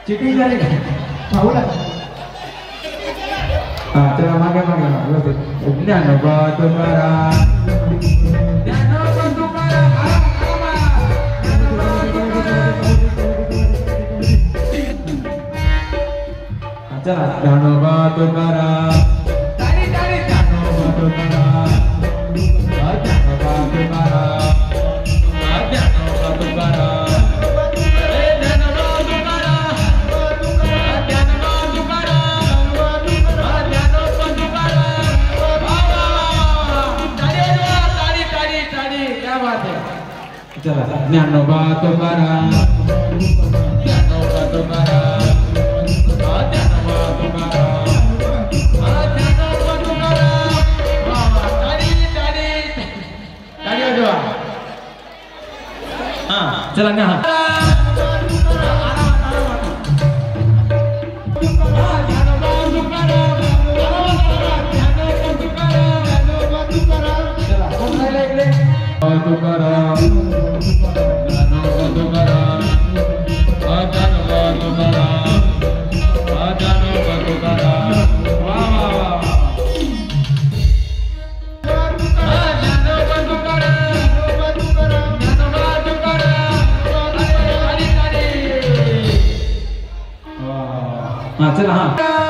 cheating झाली का पाहू ना हा चला मागे मागे व्यवस्थित ज्ञानोबा तुकाराम ज्ञानोबा तुकाराम चला ज्ञानोबा तुकाराम तारी तारी ज्ञानोबा तुकाराम ज्ञानोबा तुकाराम ज्ञानोबा तुकाराम चला ज्ञानोबा तुकाराम ज्ञानोबा तुकाराम ज्ञानोबा तुकाराम ज्ञानोबा तुकाराम ताडी ताडी ताडी वाजवा हां चला ना चला हाँ